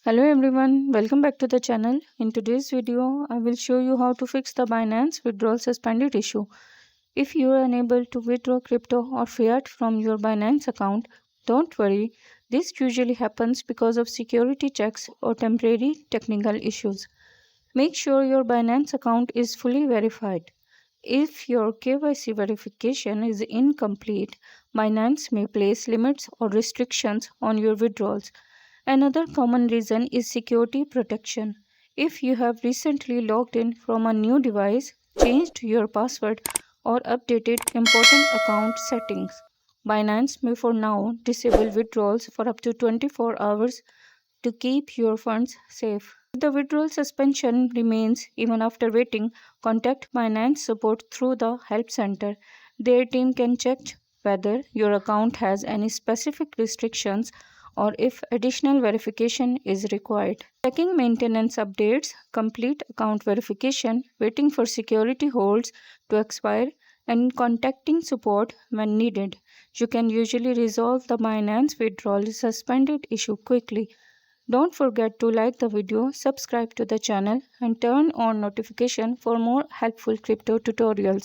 Hello everyone, welcome back to the channel. In today's video, I will show you how to fix the Binance withdrawal suspended issue. If you are unable to withdraw crypto or fiat from your Binance account, don't worry. This usually happens because of security checks or temporary technical issues. Make sure your Binance account is fully verified. If your KYC verification is incomplete, Binance may place limits or restrictions on your withdrawals. Another common reason is security protection. If you have recently logged in from a new device, changed your password, or updated important account settings, Binance may for now disable withdrawals for up to 24 hours to keep your funds safe. If the withdrawal suspension remains even after waiting, contact Binance support through the help center. Their team can check whether your account has any specific restrictions or if additional verification is required. Checking maintenance updates, complete account verification, waiting for security holds to expire, and contacting support when needed. You can usually resolve the Binance withdrawal suspended issue quickly. Don't forget to like the video, subscribe to the channel, and turn on notification for more helpful crypto tutorials.